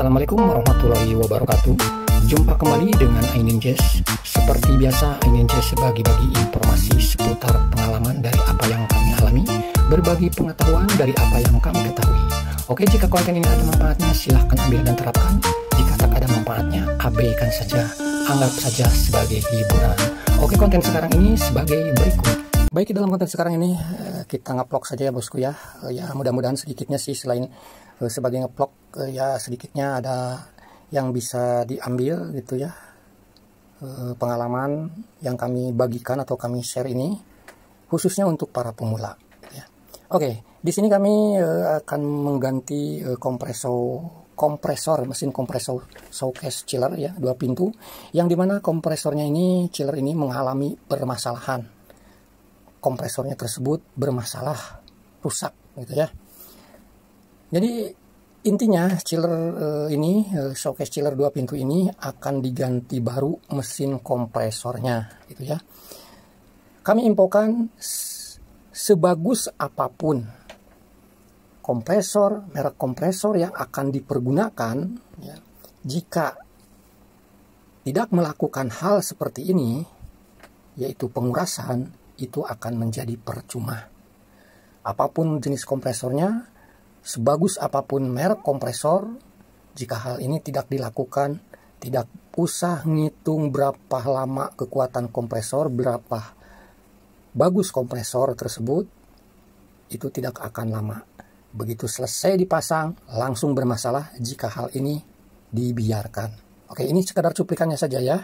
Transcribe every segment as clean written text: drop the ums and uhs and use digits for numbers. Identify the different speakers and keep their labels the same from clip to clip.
Speaker 1: Assalamualaikum warahmatullahi wabarakatuh. Jumpa kembali dengan Ainin Jazz. Seperti biasa, Ainin Jazz bagi-bagi informasi seputar pengalaman dari apa yang kami alami, berbagi pengetahuan dari apa yang kami ketahui. Oke, jika konten ini ada manfaatnya, silahkan ambil dan terapkan. Jika tak ada manfaatnya, abaikan saja, anggap saja sebagai hiburan. Oke, konten sekarang ini sebagai berikut. Baik, dalam konten sekarang ini kita nge-vlog saja ya bosku ya. Ya mudah-mudahan sedikitnya sih, selain sebagai nge-vlog ya sedikitnya ada yang bisa diambil gitu ya, pengalaman yang kami bagikan atau kami share ini khususnya untuk para pemula ya. Oke, di sini kami akan mengganti kompresor mesin kompresor showcase chiller ya, 2 pintu, yang dimana kompresornya ini, chiller ini mengalami permasalahan. Kompresornya tersebut bermasalah, rusak gitu ya. Jadi intinya chiller ini, showcase chiller 2 pintu ini akan diganti baru mesin kompresornya gitu ya. Kami infokan sebagus apapun kompresor, merek kompresor yang akan dipergunakan ya, jika tidak melakukan hal seperti ini, yaitu pengurasan, itu akan menjadi percuma. Apapun jenis kompresornya, sebagus apapun merek kompresor, jika hal ini tidak dilakukan, tidak usah ngitung berapa lama kekuatan kompresor, berapa bagus kompresor tersebut, itu tidak akan lama. Begitu selesai dipasang, langsung bermasalah jika hal ini dibiarkan. Oke, ini sekedar cuplikannya saja ya.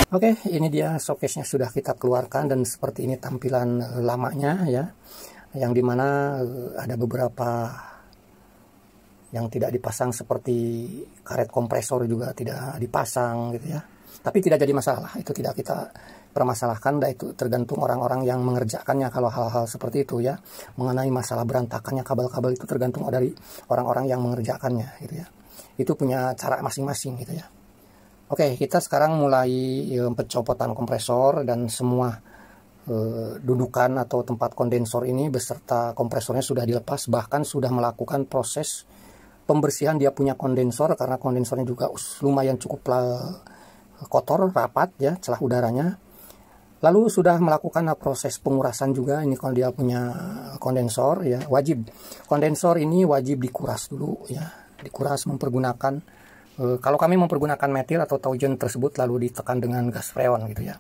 Speaker 1: Oke, ini dia showcase-nya sudah kita keluarkan dan seperti ini tampilan lamanya ya. Yang dimana ada beberapa yang tidak dipasang, seperti karet kompresor juga tidak dipasang gitu ya. Tapi tidak jadi masalah, itu tidak kita permasalahkan, dan itu tergantung orang-orang yang mengerjakannya. Kalau hal-hal seperti itu ya, mengenai masalah berantakannya kabel-kabel, itu tergantung dari orang-orang yang mengerjakannya gitu ya. Itu punya cara masing-masing gitu ya. Oke, kita sekarang mulai pencopotan kompresor dan semua dudukan atau tempat kondensor ini beserta kompresornya sudah dilepas, bahkan sudah melakukan proses pembersihan dia punya kondensor, karena kondensornya juga lumayan cukup kotor, rapat ya celah udaranya. Lalu sudah melakukan proses pengurasan juga. Ini kalau dia punya kondensor ya, wajib kondensor ini wajib dikuras dulu ya, dikuras mempergunakan kalau kami mempergunakan metil atau taugen tersebut lalu ditekan dengan gas freon gitu ya.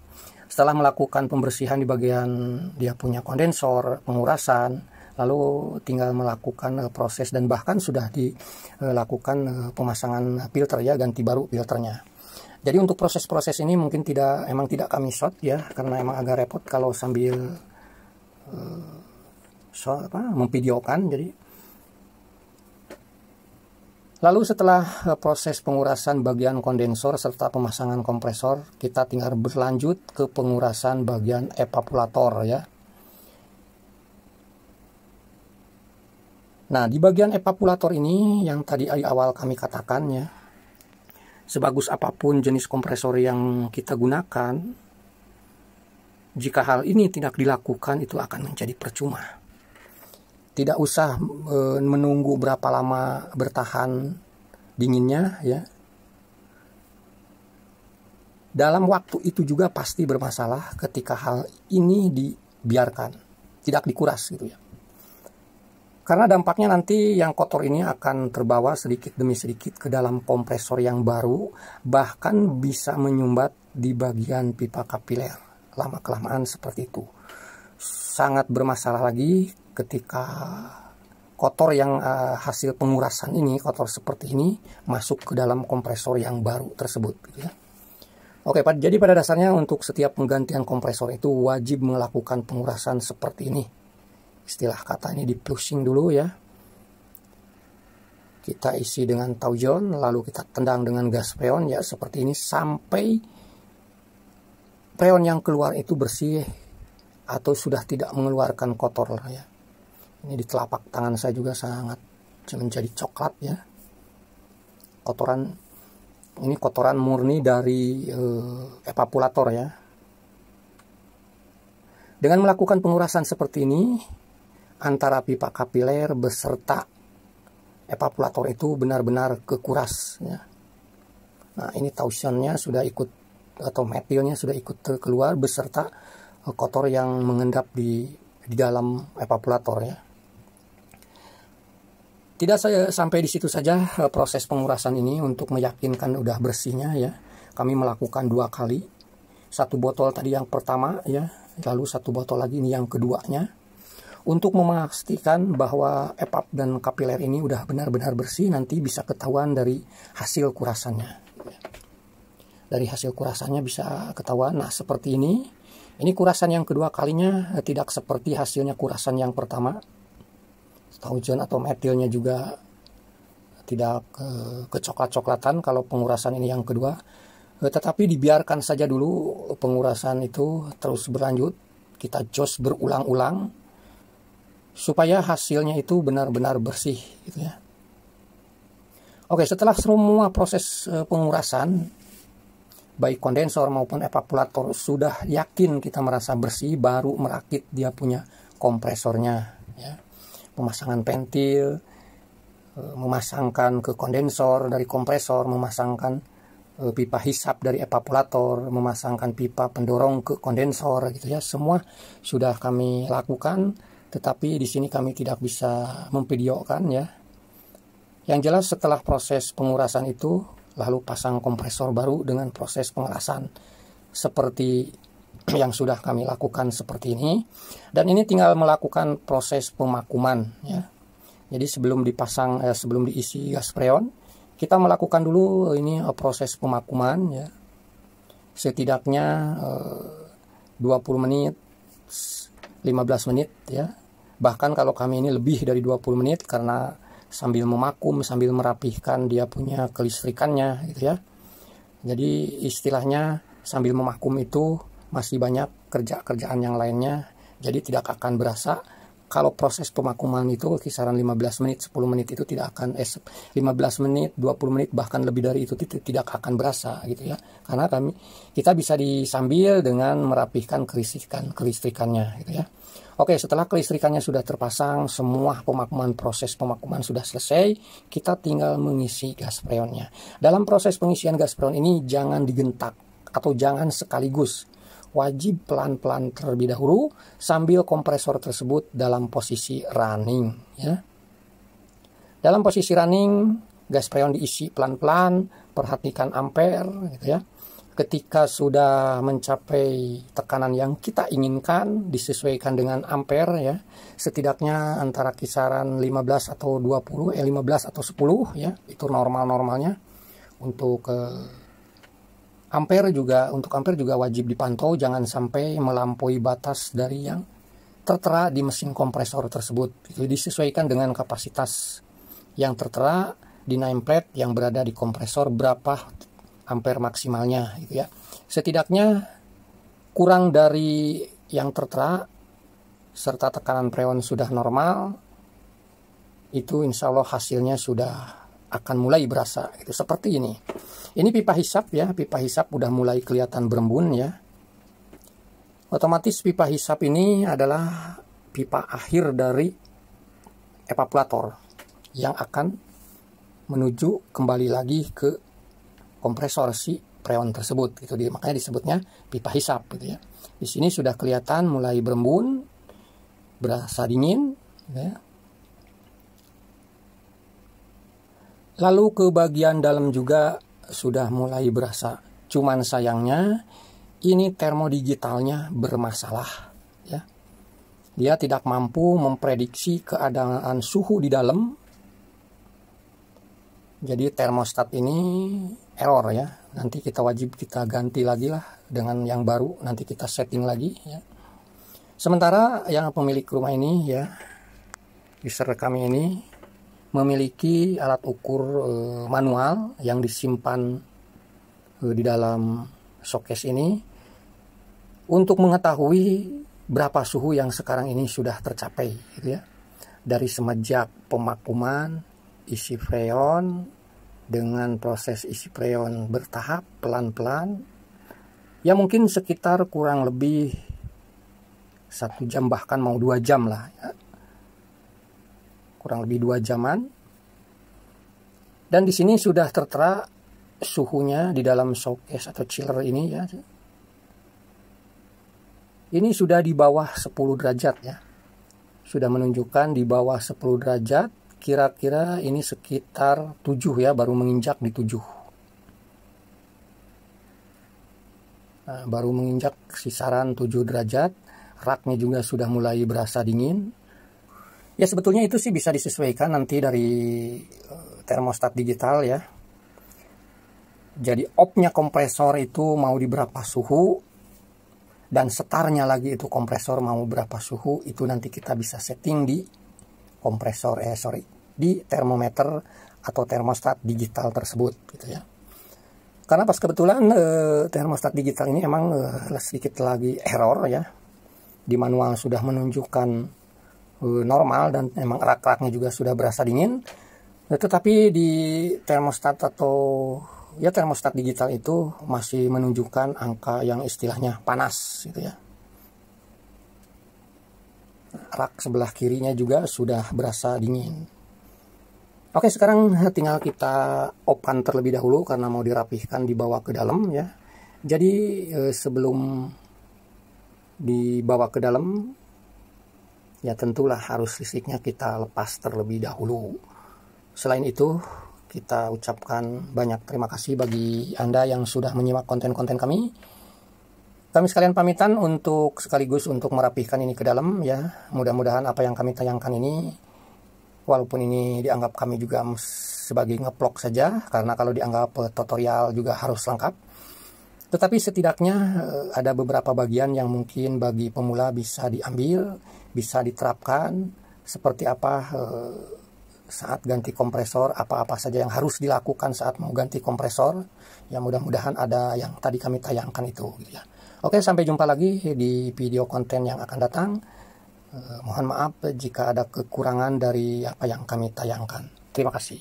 Speaker 1: Setelah melakukan pembersihan di bagian dia punya kondensor, pengurasan, lalu tinggal melakukan proses, dan bahkan sudah dilakukan pemasangan filter ya, ganti baru filternya. Jadi untuk proses-proses ini mungkin emang tidak kami shot ya, karena emang agak repot kalau sambil memvideokan. Jadi lalu setelah proses pengurasan bagian kondensor serta pemasangan kompresor, kita tinggal berlanjut ke pengurasan bagian evaporator ya. Nah, di bagian evaporator ini yang tadi di awal kami katakan ya, sebagus apapun jenis kompresor yang kita gunakan, jika hal ini tidak dilakukan itu akan menjadi percuma. Tidak usah menunggu berapa lama bertahan dinginnya ya. Dalam waktu itu juga pasti bermasalah ketika hal ini dibiarkan, tidak dikuras gitu ya. Karena dampaknya nanti yang kotor ini akan terbawa sedikit demi sedikit ke dalam kompresor yang baru, bahkan bisa menyumbat di bagian pipa kapiler. Lama-kelamaan seperti itu. Sangat bermasalah lagi ketika kotor yang hasil pengurasan ini, kotor seperti ini, masuk ke dalam kompresor yang baru tersebut. Gitu ya. Oke, jadi pada dasarnya untuk setiap penggantian kompresor itu wajib melakukan pengurasan seperti ini. Istilah kata ini di flushing dulu ya. Kita isi dengan taujon, lalu kita tendang dengan gas freon ya seperti ini sampai freon yang keluar itu bersih atau sudah tidak mengeluarkan kotor ya. Ini di telapak tangan saya juga sangat menjadi coklat ya. Ini kotoran murni dari evaporator ya. Dengan melakukan pengurasan seperti ini, antara pipa kapiler beserta evaporator itu benar-benar kekuras ya. Nah, ini tausionnya sudah ikut, atau metilnya sudah ikut keluar beserta kotor yang mengendap di dalam evaporator ya. Tidak sampai di situ saja proses pengurasan ini. Untuk meyakinkan udah bersihnya ya, kami melakukan 2 kali. 1 botol tadi yang pertama ya, lalu 1 botol lagi ini yang keduanya. Untuk memastikan bahwa evap dan kapiler ini udah benar-benar bersih, nanti bisa ketahuan dari hasil kurasannya. Dari hasil kurasannya bisa ketahuan. Nah, seperti ini. Ini kurasan yang kedua kalinya, tidak seperti hasilnya kurasan yang pertama. Taujon atau metilnya juga tidak kecoklat-coklatan kalau pengurasan ini yang kedua. Tetapi dibiarkan saja dulu pengurasan itu terus berlanjut. Kita jos berulang-ulang supaya hasilnya itu benar-benar bersih gitu ya. Oke, setelah semua proses pengurasan baik kondensor maupun evaporator sudah yakin kita merasa bersih, baru merakit dia punya kompresornya ya. Pemasangan pentil, memasangkan ke kondensor dari kompresor, memasangkan pipa hisap dari evaporator, memasangkan pipa pendorong ke kondensor gitu ya. Semua sudah kami lakukan. Tetapi di sini kami tidak bisa memvideokan ya. Yang jelas setelah proses pengurasan itu, lalu pasang kompresor baru dengan proses pengerasan seperti yang sudah kami lakukan seperti ini. Dan ini tinggal melakukan proses pemakuman ya. Jadi sebelum dipasang, sebelum diisi gas freon, kita melakukan dulu ini proses pemakuman ya. Setidaknya 20 menit, 15 menit ya. Bahkan kalau kami ini lebih dari 20 menit karena sambil memakum, sambil merapihkan dia punya kelistrikannya gitu ya. Jadi istilahnya sambil memakum itu masih banyak kerjaan yang lainnya. Jadi tidak akan berasa. Kalau proses pemakuman itu kisaran 15 menit, 10 menit itu tidak akan 15 menit, 20 menit bahkan lebih dari itu tidak akan berasa gitu ya. Karena kita bisa disambil dengan merapihkan kelistrikannya gitu ya. Oke, setelah kelistrikannya sudah terpasang, semua proses pemakuman sudah selesai, kita tinggal mengisi gas freonnya. Dalam proses pengisian gas freon ini jangan digentak atau jangan sekaligus. Wajib pelan-pelan terlebih dahulu sambil kompresor tersebut dalam posisi running ya. Dalam posisi running, gas freon diisi pelan-pelan, perhatikan ampere gitu ya. ketika sudah mencapai tekanan yang kita inginkan disesuaikan dengan ampere ya, setidaknya antara kisaran 15 atau 20, 15 atau 10 ya, itu normalnya. Untuk ampere juga, untuk ampere juga wajib dipantau, jangan sampai melampaui batas dari yang tertera di mesin kompresor tersebut. Itu disesuaikan dengan kapasitas yang tertera di nameplate yang berada di kompresor, berapa ampere maksimalnya gitu ya. Setidaknya kurang dari yang tertera serta tekanan freon sudah normal, itu insya Allah hasilnya sudah akan mulai berasa. Itu seperti ini. Ini pipa hisap ya, pipa hisap udah mulai kelihatan berembun ya. Otomatis pipa hisap ini adalah pipa akhir dari evaporator yang akan menuju kembali lagi ke kompresor si freon tersebut. Itu makanya disebutnya pipa hisap gitu ya. Di sini sudah kelihatan mulai berembun, berasa dingin ya. Lalu ke bagian dalam juga sudah mulai berasa. Cuman sayangnya ini termodigitalnya bermasalah ya. Dia tidak mampu memprediksi keadaan suhu di dalam. Jadi termostat ini error ya. Nanti kita wajib kita ganti lagi lah dengan yang baru. Nanti kita setting lagi ya. Sementara yang pemilik rumah ini ya, user kami ini memiliki alat ukur manual yang disimpan di dalam showcase ini untuk mengetahui berapa suhu yang sekarang ini sudah tercapai gitu ya. Dari semenjak pemakuman isi freon dengan proses isi freon bertahap pelan-pelan ya, mungkin sekitar kurang lebih 1 jam, bahkan mau 2 jam lah ya. Kurang lebih 2 jaman. Dan di sini sudah tertera suhunya di dalam showcase atau chiller ini ya. Ini sudah di bawah 10 derajat ya. Sudah menunjukkan di bawah 10 derajat. Kira-kira ini sekitar 7 ya, baru menginjak di 7. Nah, baru menginjak kisaran 7 derajat. Raknya juga sudah mulai berasa dingin. Ya sebetulnya itu sih bisa disesuaikan nanti dari termostat digital ya. Jadi op-nya kompresor itu mau di berapa suhu, dan setarnya lagi itu kompresor mau berapa suhu, itu nanti kita bisa setting di kompresor di termometer atau termostat digital tersebut gitu ya. Karena pas kebetulan termostat digital ini emang sedikit lagi error ya. Di manual sudah menunjukkan normal dan emang rak-raknya juga sudah berasa dingin. Tetapi di termostat atau ya termostat digital itu masih menunjukkan angka yang istilahnya panas gitu ya. Rak sebelah kirinya juga sudah berasa dingin. Oke, sekarang tinggal kita open terlebih dahulu karena mau dirapihkan dibawa ke dalam ya. Jadi sebelum dibawa ke dalam ya tentulah harus listriknya kita lepas terlebih dahulu. Selain itu kita ucapkan banyak terima kasih bagi Anda yang sudah menyimak konten-konten kami. Kami sekalian pamitan untuk sekaligus untuk merapihkan ini ke dalam ya. Mudah-mudahan apa yang kami tayangkan ini, walaupun ini dianggap kami juga sebagai ngeplok saja, karena kalau dianggap tutorial juga harus lengkap. Tetapi setidaknya ada beberapa bagian yang mungkin bagi pemula bisa diambil, bisa diterapkan, seperti apa saat ganti kompresor, apa-apa saja yang harus dilakukan saat mau ganti kompresor. Ya mudah-mudahan ada yang tadi kami tayangkan itu gitu ya. Oke, sampai jumpa lagi di video konten yang akan datang. Mohon maaf jika ada kekurangan dari apa yang kami tayangkan. Terima kasih.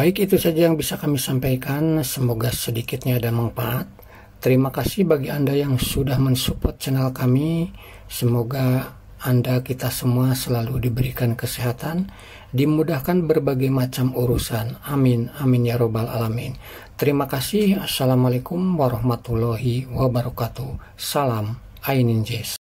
Speaker 1: Baik, itu saja yang bisa kami sampaikan. Semoga sedikitnya ada manfaat. Terima kasih bagi Anda yang sudah mensupport channel kami. Semoga Anda, kita semua selalu diberikan kesehatan, dimudahkan berbagai macam urusan. Amin, amin ya robbal alamin. Terima kasih. Assalamualaikum warahmatullahi wabarakatuh. Salam Ainin Jazz.